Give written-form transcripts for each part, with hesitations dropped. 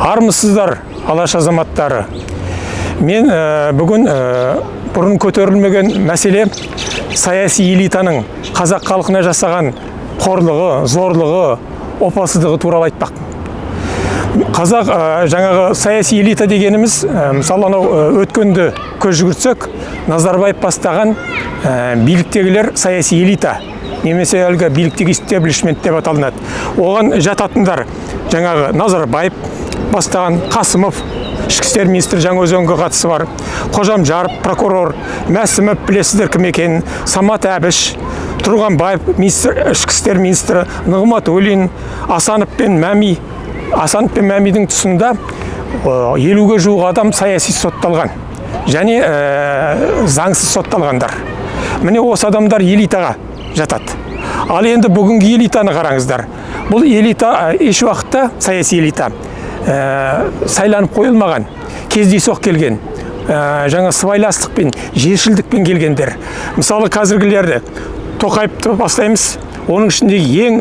Армысыздар, алаш азаматтары. Мен бүгін бұрын көтерілмеген мәселе саяси элитаның қазақ халқына жасаған қорлығы, зорлығы, опасыздығы туралы айтпақ. Қазақ жаңағы саяси элита дегеніміз, мысалы анау өткенді көз жүгіртсек, Назарбаев бастаған биліктегілер саяси элита, немесе әлгі биліктегі истеблишмент деп аталынады. Оған жататындар жаңағы Назарбаев бастаған, Қасымов, ішкі істер министрі Жаңаөзенге қатысы бар, Қожамжаров, прокурор, Мәсімов, білесіздер кім екенін, Самат Әбіш, Тұрғанбаев, ішкі істер министрі, Нығматуллин, Асанов пен Мәмидің тұсында 50-ге жуық адам саяси сотталған және заңсыз сотталғандар. Міне осы адамдар элитаға жатады. Ал енді бүгінгі элитаны қараңыздар. Бұл элита еш уақытта саяси элита сайланып қойылмаған, кездейсоқ келген, жаңа сыбайластықпен, жершілдікпен келгендер. Мысалы қазіргілерді Тоқаевты бастаймыз. Оның ішіндегі ең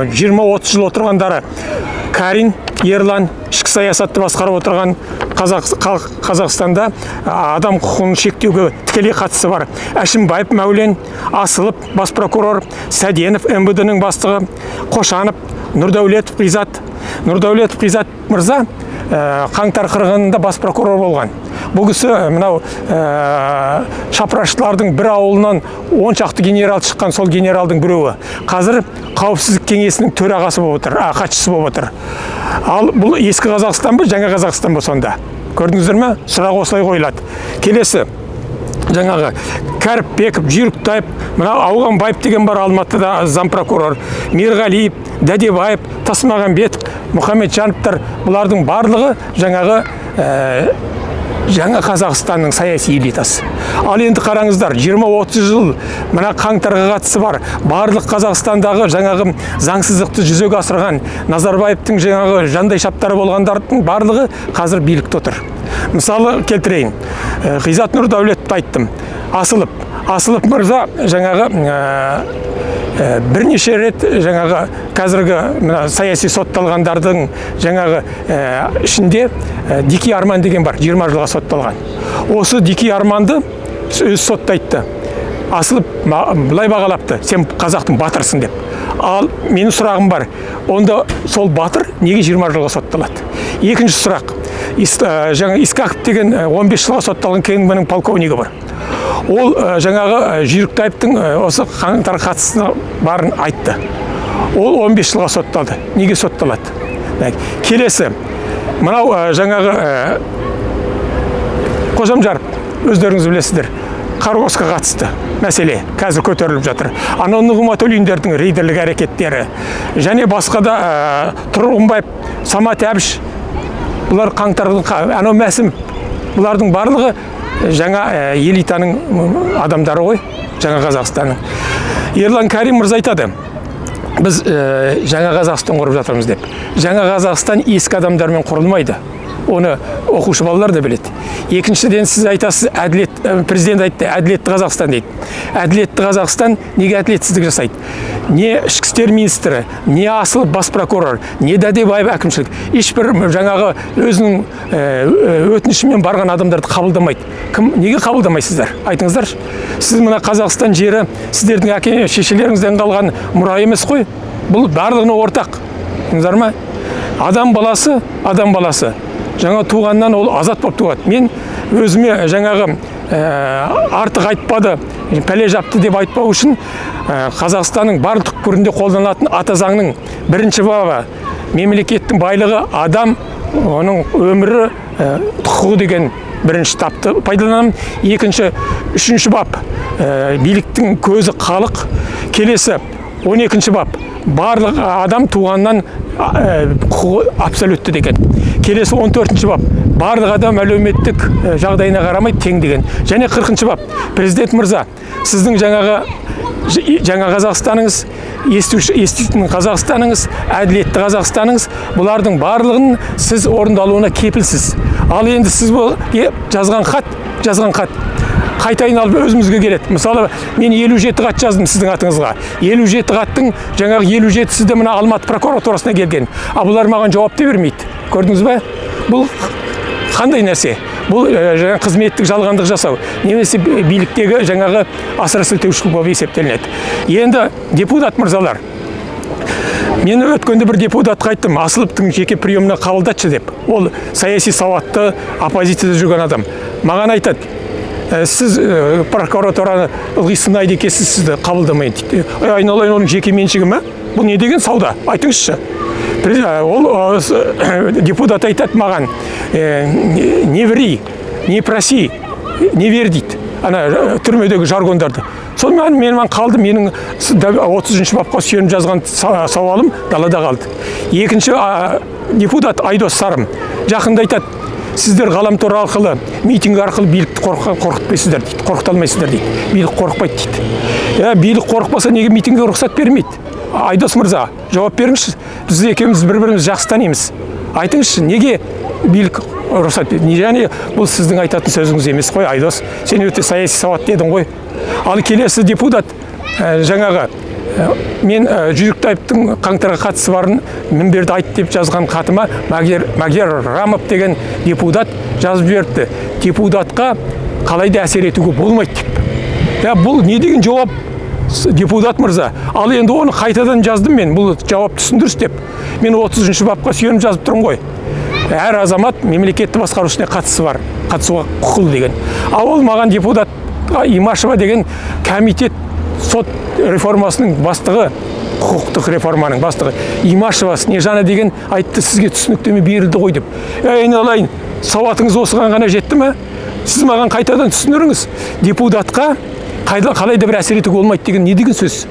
20-30 жыл отырғандары Карин, Ерлан, ішкі саясатты басқарып отырған, Қазақстанда адам құқығын шектеуге тікелей қатысы бар. Әшімбаев Мәулен, Асылып, бас прокурор, Сәденов, МВД-нің бастығы, Қошанов, Нұрдәулетов Ғизат мырза қаңтар қырғынында бас прокурор болған. Бұл кісі мынау шапыраштылардың бір ауылынан 10 шақты генерал шыққан, сол генералдың біреуі. Қазір қауіпсіздік кеңесінің төрағасы болып отыр, хатшысы болып отыр. Ал бұл ескі Қазақстан ба, жаңа Қазақстан ба сонда? Көрдіңіздер ме? Сұрақ осылай қойылады. Келесі жаңағы Кәріпбеков, Жүйріктаев, мына Ауғанбаев деген бар Алматыда зампрокурор, Мерғалиев, Дәдебаев, Тасмағамбетов, Мұхамеджановтар, бұлардың барлығы жаңағы жаңа Қазақстанның саяси элитасы. Ал енді қараңыздар, 20-30 жыл мына қаңтарға қатысы бар, барлық Қазақстандағы жаңағы заңсыздықты жүзеге асырған Назарбаевтың жаңағы жандай шаптары болғандардың барлығы қазір билікте отыр. Мысалы келтірейін, Ғизат Нұрдәулетовті айттым, Асылып мырза жаңағы бірнеше рет жаңағы қазіргі саяси сотталғандардың жаңағы ішінде Дики Арман деген бар, 20 жылға сотталған. Осы Дики Арманды өз соттайтты. Асылып былай бағалапты, сен қазақтың батырсың деп. Ал менің сұрағым бар, онда сол батыр неге 20 жылға сотталады? Екінші сұрақ, жаңа Искаков деген 15 жылға сотталған КГБ-нің полковнигі бар. Ол жаңағы Жүйріктаевтың осы қаңтар қатысына барын айтты. Ол 15 жылға сотталды. Неге сотталады? Келесі, мынау жаңағы Қожамжаров, өздеріңіз білесіздер, Қарғосқа қатысты мәселе қазір көтеріліп жатыр. Анау Нығматуллиндердің рейдерлік әрекеттері және басқа да Тұрғанбаев, Самат Әбіш, бұлар қаңтардың, анау Мәсімов, бұлардың барлығы жаңа элитаның адамдары ғой, жаңа Қазақстанның. Ерлан Карим мырза айтады, біз жаңа Қазақстан құрып жатырмыз деп. Жаңа Қазақстан ескі адамдармен құрылмайды. Оны оқушы балалар да біледі. Екіншіден сіз айтасыз, президент айтты, әділетті Қазақстан дейді. Әділетті Қазақстан неге әділетсіздік жасайды? Не ішкі істер министрі, не Асылып бас прокурор, не Дәдебаев әкімшілік. Ешбір жаңағы өзінің өтінішімен барған адамдарды қабылдамайды. Неге қабылдамайсыздар? Айтыңыздар. Сіз мына Қазақстан жері сіздердің әке шешелеріңізден қалған мұра емес қой. Бұл барлығына ортақ. Түсіндіңіздер ме? Адам баласы. Жаңа туғаннан ол азат болып туады. Мен өзіме жаңағы артық айтпады, пәле жапты деп айтпау үшін Қазақстанның бар түкпірінде қолданылатын ата заңның 1-ші бабы мемлекеттің байлығы адам, оның өмірі, құқығы деген 1-ші тапты пайдаланамын. 2-ші, 3-ші бап биліктің көзі халық. Келесі 12-ші бап барлық адам туғаннан құқығы абсолютті деген. Келесі 14-ші бап барлық адам әлеуметтік жағдайына қарамай тең деген. Және 40-ші бап президент мырза, сіздің жаңа Қазақстаныңыз, еститін Қазақстаныңыз, әділетті Қазақстаныңыз, бұлардың барлығын сіз орындалуына кепілсіз. Ал енді сіз жазған хат қайта айналып өзімізге келеді. Мысалы, мен 57 хат жаздым сіздің атыңызға. 57 хаттың жаңағы 57-сі де мына Алматы прокуратурасына келген. А бұлар маған жауап та бермейді. Көрдіңіз бе? Бұл қандай нәрсе? Бұл жаңа қызметтік жалғандық жасау, немесе биліктегі жаңағы асыра сілтеушілік болып есептелінеді. Енді депутат мырзалар, мен өткенде бір депутатқа айттым, Асыловтың жеке приемына қабылдатшы деп. Ол саяси сауатты, оппозицияда жүрген адам. Маған айтады, сіз прокуратураны ылғи сынайды екенсіз, сізді қабылдамайын дейді. Айналайын, оның жеке меншігі ме? Бұл не деген сауда? Айтыңызшы. Ол депутат айтады маған, не ври, не проси, не вер дейді. Ана түрмедегі жаргондарды. Сонымен мен қалды, менің 30-ші бапқа сүйеніп жазған сауалым далада қалды. Екінші депутат Айдос Сарым жақында айтады, сіздер ғаламтор арқылы, митинг арқылы билікті қорқытпайсыздар дейді, қорқыталмайсыздар дейді. Билік қорықпайды дейді. Билік қорықпаса неге митингге рұқсат бермейді? Айдос мырза, жауап беріңізші. Біз екеуміз бір-біріміз жақсы танимыз. Айтыңызшы, неге билік рұқсат бермейді? Және бұл сіздің айтатын сөзіңіз емес қой, Айдос. Сен өте саяси сауатты едің ғой. Ал келесі депутат жаңағы мен Жүйріктаевтың қаңтарға қатысы барын мінберді айт деп жазған қатыма Магер Рамов деген депутат жазып жіберіпті. Депутатқа қалай да әсер етуге болмайды деп. Бұл не деген жауап, депутат мырза? Ал енді оны қайтадан жаздым мен, бұл жауап түсіндіріс деп. Мен 30-ші бапқа сүйеніп жазып тұрмын ғой. Әр азамат мемлекетті басқарушысына қатысы бар, қатысуға құқылы деген. Ал ол маған депутат Имашева деген комитет сот реформасының бастығы, құқықтық реформаның бастығы Имашева Снежана деген айтты, сізге түсініктеме берілді ғой деп. Айналайын, сауатыңыз осыған ғана жетті ме? Сіз маған қайтадан түсіндіріңіз. Депутатқа қалай да бір әсер етуге болмайды деген не деген сөз?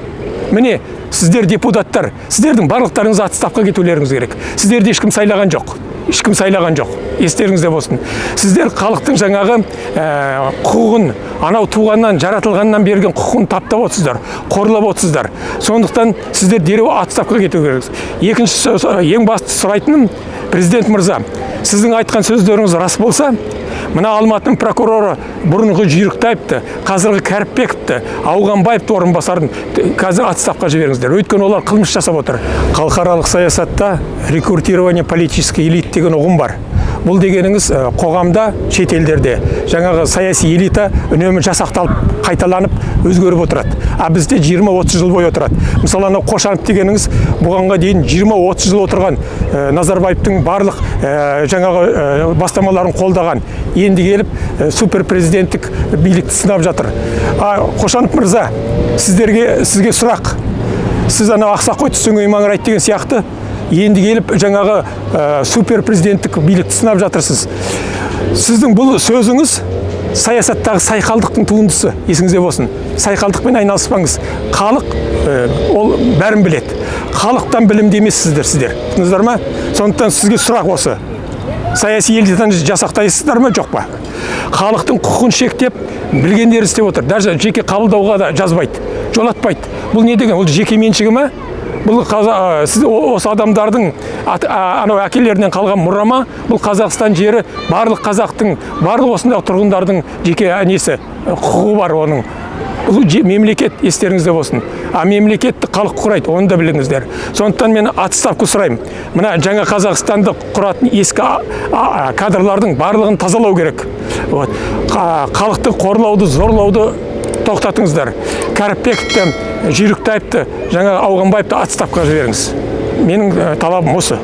Міне, сіздер депутаттар, сіздердің барлықтарыңыз отставқа кетулеріңіз керек. Сіздерді ешкім сайлаған жоқ. Ешкім сайлаған жоқ. Естеріңізде болсын. Сіздер халықтың жаңағы құқығын, анау туғаннан, жаратылғаннан берген құқығын таптап отырсыздар, қорлап отырсыздар. Сондықтан сіздер дереу отставқа кету керексіз. Екінші, ең басты сұрайтыным, президент мырза, сіздің айтқан сөздеріңіз рас болса, мына Алматының прокуроры бұрынғы Жүйріктаевты, қазіргі Кәріпбековті, Ауғанбаевты орынбасарын қазір отставқа жіберіңіздер. Өйткені олар қылмыс жасап отыр. Халықаралық саясатта рекрутирование политический элит деген ұғым бар. Бұл дегеніңіз қоғамда, шетелдерде жаңағы саяси элита үнемі жасақталып, қайталанып, өзгеріп отырады. А бізде 20-30 жыл бойы отырады. Мысалы, анау Қошанов дегеніңіз бұғанға дейін 20-30 жыл отырған Назарбаевтың барлық жаңағы бастамаларын қолдаған. Енді келіп супер президенттік билікті сынап жатыр. Қошанов мырза, сізге сұрақ. Сіз анау ақсақ қой түсіңе маңырайды деген сияқты енді келіп жаңағы супер президенттік билікті сынап жатырсыз. Сіздің бұл сөзіңіз саясаттағы сайқалдықтың туындысы, есіңізде болсын. Сайқалдықпен айналыспаңыз. Халық ол бәрін біледі. Халықтан білімді емессіздер сіздер. Түсіндіңіздер ме? Сондықтан сізге сұрақ осы. Саяси элитаны жасақтайсыздар ма, жоқ па? Халықтың құқығын шектеп, білгендері істеп отыр. Даже жеке қабылдауға да жазбайды, жолатпайды. Бұл не деген? Ол жеке меншігі ме? Бұл осы адамдардың анау әкелерінен қалған мұрама, бұл Қазақстан жері барлық қазақтың, барлық осындағы тұрғындардың жеке несі, құқығы бар оның. Бұл мемлекет, естеріңізде болсын. Мемлекетті халық құрайды, оны да біліңіздер. Сондықтан мен отставка сұраймын. Мына жаңа Қазақстанды құратын ескі кадрлардың барлығын тазалау керек. Халықты қорлауды, зорлауды тоқтатыңыздар. Кәріпбековті, Жүйріктаевты, жаңа Ауғанбаевты отставқа жіберіңіз. Менің талабым осы.